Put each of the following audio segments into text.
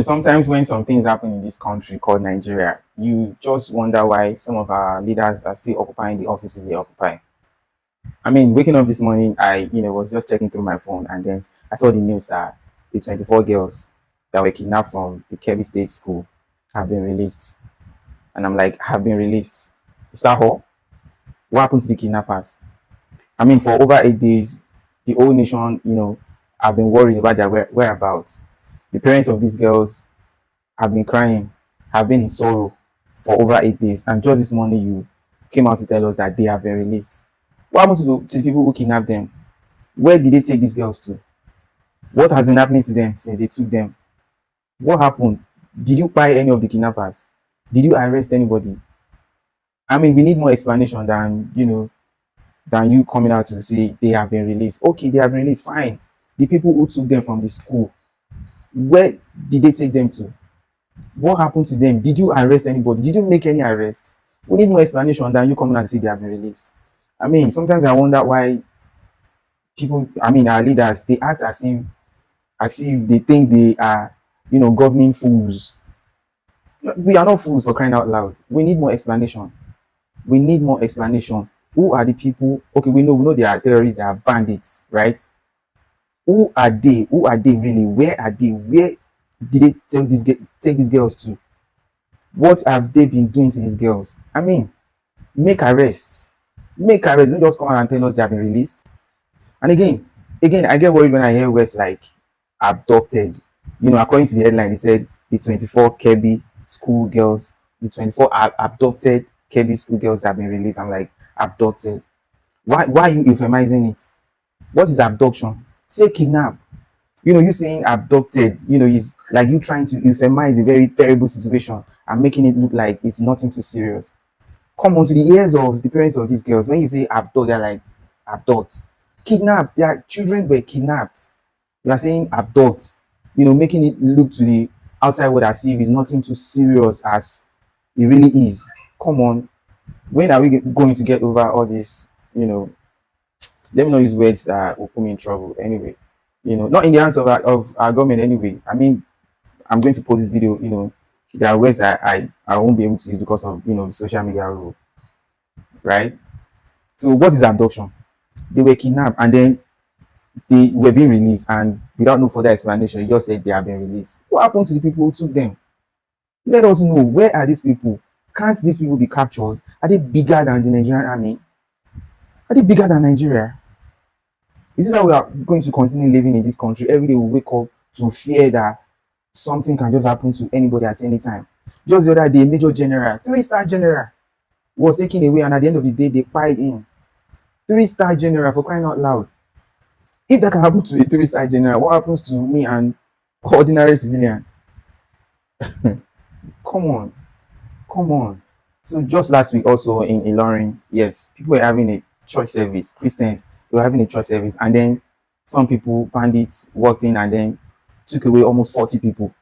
Sometimes when some things happen in this country called Nigeria, you just wonder why some of our leaders are still occupying the offices they occupy. Waking up this morning, I was just checking through my phone, and then I saw the news that the 24 girls that were kidnapped from the Kebbi State School have been released. And I'm like, have been released? Is that all? What happened to the kidnappers? For over 8 days, the whole nation, have been worried about their whereabouts. The parents of these girls have been crying, have been in sorrow for over 8 days. And just this morning, you came out to tell us that they have been released. What happened to the people who kidnapped them? Where did they take these girls to? What has been happening to them since they took them? What happened? Did you buy any of the kidnappers? Did you arrest anybody? We need more explanation than you coming out to say they have been released. Okay, they have been released, fine. The people who took them from the school, where did they take them to? What happened to them? Did you arrest anybody? Did you make any arrests? We need more explanation than you coming out and say they have been released. Sometimes I wonder why people, our leaders, they act as if they think they are, governing fools. We are not fools, for crying out loud. We need more explanation. We need more explanation. Who are the people? Okay, we know they are terrorists, they are bandits, right? Who are they? Who are they really? Where are they? Where did they take these girls to? What have they been doing to these girls? Make arrests. Make arrests. Don't just come out and tell us they have been released. And again, I get worried when I hear words like abducted. According to the headline, they said the 24 Kebbi school girls, the 24 abducted Kebbi school girls have been released. I'm like, abducted. Why are you euphemising it? What is abduction? Say kidnap. You saying abducted, is like you trying to euphemize a very terrible situation and making it look like it's nothing too serious. Come on to the ears of the parents of these girls. When you say abduct, they're like, abduct. Kidnap. Their children were kidnapped. You are saying abduct, making it look to the outside world as if it's nothing too serious as it really is. Come on. When are we going to get over all this? Let me not use words that will put me in trouble anyway. Not in the hands of our government anyway. I'm going to post this video. There are words that I won't be able to use because of the social media rule, right? So what is abduction? They were kidnapped and then they were being released, and without no further explanation, you just said they have been released. What happened to the people who took them? Let us know, where are these people? Can't these people be captured? Are they bigger than the Nigerian army? Are they bigger than Nigeria? Is this how we are going to continue living in this country? Every day we wake up to fear that something can just happen to anybody at any time. Just the other day, Major General, 3-star general, was taken away, and at the end of the day, they piled in. 3-star general, for crying out loud. If that can happen to a 3-star general, what happens to me and ordinary civilian? Come on. Come on. So just last week also in Ilorin, yes, people were having a church service. Christians, they were having a church service, and then some people, bandits, walked in and then took away almost 40 people.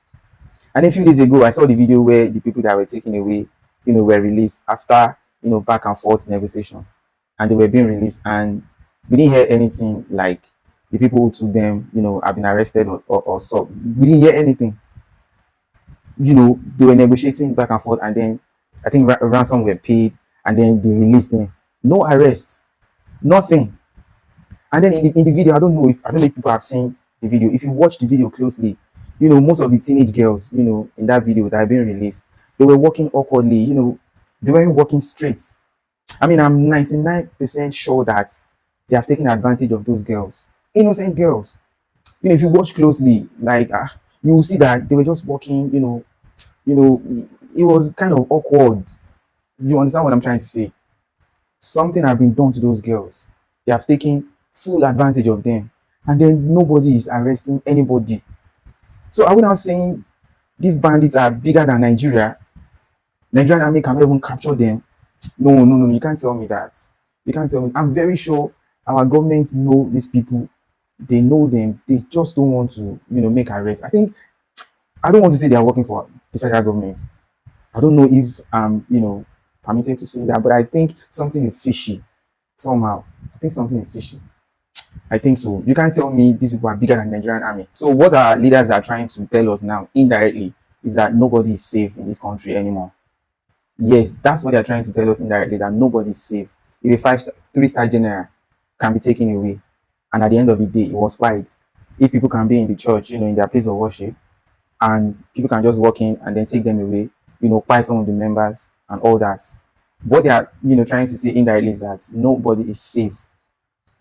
And a few days ago, I saw the video where the people that were taken away, were released after, back and forth negotiation, and they were being released. And we didn't hear anything like the people who took them, have been arrested or so. We didn't hear anything. They were negotiating back and forth, and then I think ransom were paid, and then they released them. No arrest, nothing. And then in the video, I don't know if people have seen the video. If you watch the video closely, most of the teenage girls, in that video that have been released, they were walking awkwardly, they weren't walking straight. I'm 99% sure that they have taken advantage of those girls, innocent girls. If you watch closely, like you will see that they were just walking, it was kind of awkward. You understand what I'm trying to say? Something has been done to those girls. They have taken full advantage of them, and then nobody is arresting anybody. So are we now saying these bandits are bigger than Nigeria? Nigerian army cannot even capture them? No, you can't tell me that. You can't tell me. I'm very sure our government know these people. They know them. They just don't want to, make arrests. I don't want to say they are working for the federal government. I don't know if I'm, permitted to say that, but I think something is fishy somehow. I think something is fishy. I think so. You can't tell me these people are bigger than the Nigerian army. So what our leaders are trying to tell us now, indirectly, is that nobody is safe in this country anymore. Yes, that's what they're trying to tell us indirectly, that nobody is safe. If a three-star general can be taken away, and at the end of the day, it was quiet. If people can be in the church, in their place of worship, and people can just walk in and then take them away, quiet some of the members and all that. What they are, trying to say indirectly is that nobody is safe.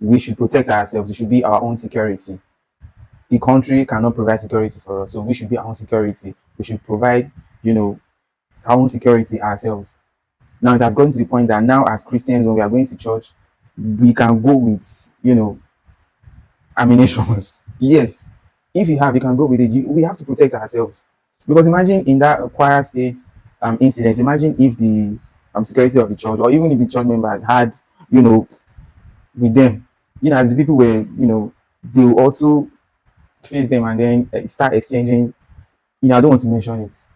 We should protect ourselves. We should be our own security. The country cannot provide security for us, so we should be our own security. We should provide, our own security ourselves. Now it has gotten to the point that now, as Christians, when we are going to church, we can go with, ammunitions. Yes, if you can go with it. We have to protect ourselves, because imagine in that choir state incident. Imagine if the security of the church, or even if the church members had, with them, as the people were, they will also face them and then start exchanging. I don't want to mention it.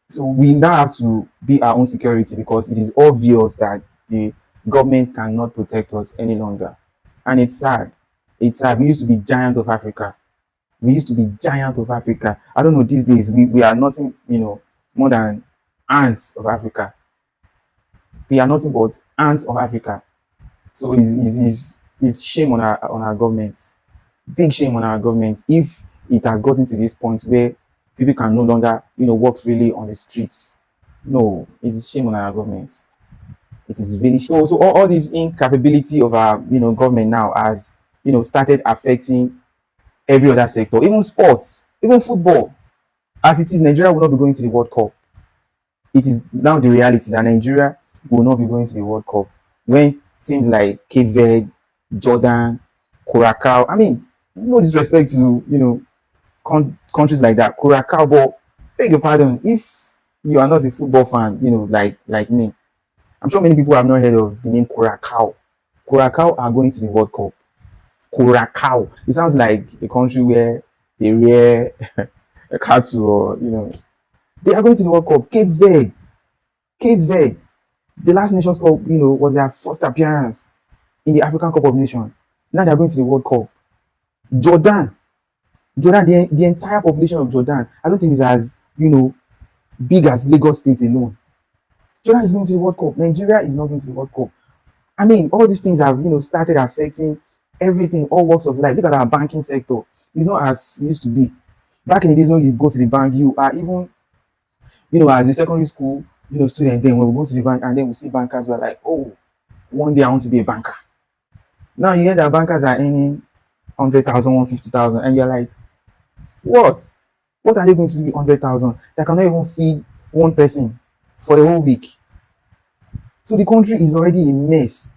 So we now have to be our own security, because it is obvious that the government cannot protect us any longer. And it's sad. It's sad. We used to be giant of Africa. We used to be giant of Africa. I don't know, these days we are nothing, more than ants of Africa. We are nothing but ants of Africa. So it's shame on our government. Big shame on our government if it has gotten to this point where people can no longer, walk freely on the streets. No, it's shame on our government. It is really so all this incapability of our government now has started affecting every other sector, even sports, even football. As it is, Nigeria will not be going to the World Cup. It is now the reality that Nigeria will not be going to the World Cup when teams like Cape Verde, Jordan, Curacao, I mean, no disrespect to countries like that, Curacao, but beg your pardon, if you are not a football fan, like me, I'm sure many people have not heard of the name Curacao. Curacao are going to the World Cup. Curacao. It sounds like a country where they rear a cattle, or they are going to the World Cup. Cape Verde. Cape Verde. The last Nations Cup, was their first appearance in the African Cup of Nations. Now they are going to the World Cup. Jordan, the entire population of Jordan, I don't think is as big as Lagos State alone. Jordan is going to the World Cup. Nigeria is not going to the World Cup. I mean, all these things have started affecting everything, all walks of life. Look at our banking sector. It's not as it used to be. Back in the days when you go to the bank, you are even, as a secondary school student, then when we go to the bank and then we see bankers, we're like, oh, one day I want to be a banker. Now you hear that bankers are earning 100,000, 150,000, and you're like, what? What are they going to do with 100,000? They cannot even feed one person for a whole week. So the country is already a mess.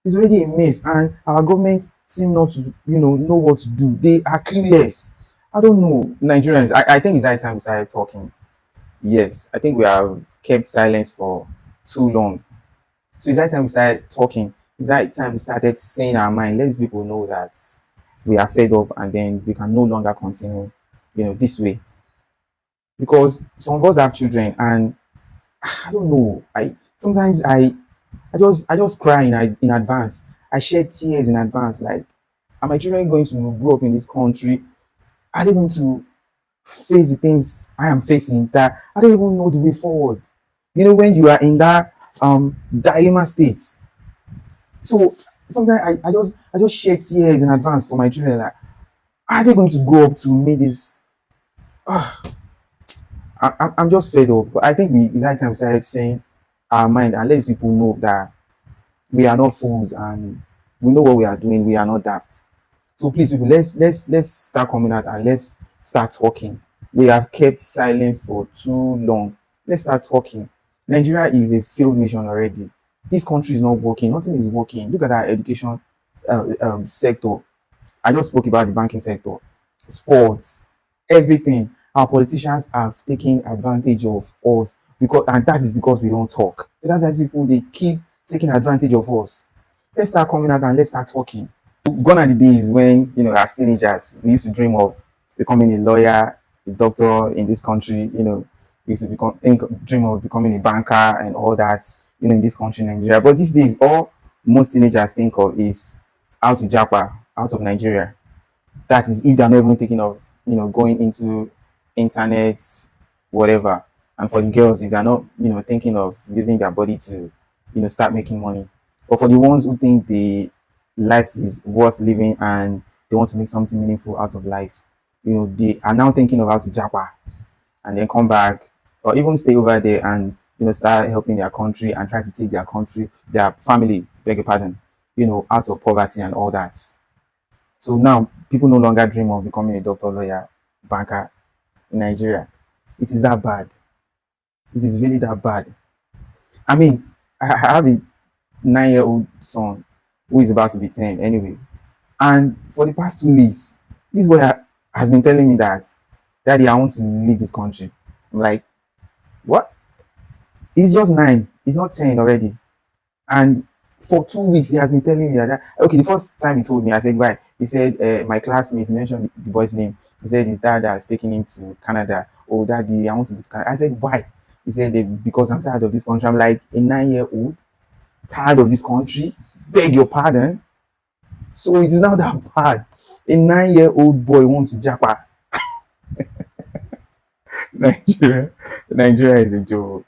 It's already a mess, and our government seem not to, know what to do. They are clueless. I don't know, Nigerians. I think it's high time we started talking. Yes, I think we have kept silence for too long. So it's high time we started talking. It's high time we started saying our mind. Let these people know that we are fed up, and then we can no longer continue, this way. Because some of us have children, and I don't know. Sometimes I just cry in advance. I shed tears in advance. Like, are my children going to grow up in this country? Are they going to face the things I am facing, that I don't even know the way forward? When you are in that dilemma state. So sometimes I just shed tears in advance for my children. Like, are they going to grow up to make this? I'm just fed up. But I think it's high time we started saying our mind and let people know that we are not fools and we know what we are doing. We are not daft. So please, people, let's start coming out and let's start talking. We have kept silence for too long. Let's start talking. Nigeria is a failed nation already. This country is not working. Nothing is working. Look at our education sector. I just spoke about the banking sector, sports, everything. Our politicians have taken advantage of us, and that is because we don't talk. So that's why people, they keep taking advantage of us. Let's start coming out and let's start talking. Gone are the days when, as teenagers, we used to dream of becoming a lawyer, a doctor in this country. We used to dream of becoming a banker and all that, in this country, Nigeria. But these days, all most teenagers think of is how to japa out of Nigeria. That is if they're not even thinking of, going into internet, whatever. And for the girls, if they're not, thinking of using their body to, start making money. But for the ones who think the life is worth living and they want to make something meaningful out of life, they are now thinking of how to japa and then come back, or even stay over there and, start helping their country and try to take their family, beg your pardon, out of poverty and all that. So now people no longer dream of becoming a doctor, lawyer, banker in Nigeria. It is that bad. It is really that bad. I mean, I have a 9-year-old son who is about to be 10 anyway. And for the past 2 weeks, this boy has been telling me that, Daddy, I want to leave this country. I'm like, what? He's just 9. He's not 10 already. And for 2 weeks, he has been telling me that. Okay, the first time he told me, I said, why? He said, my classmate mentioned the boy's name. He said his dad has taken him to Canada. Oh, Daddy, I want to go to Canada. I said, why? He said, because I'm tired of this country. I'm like, a 9-year-old, tired of this country? Beg your pardon? So it is not that bad. A 9-year-old boy wants to japa. Nigeria is a joke.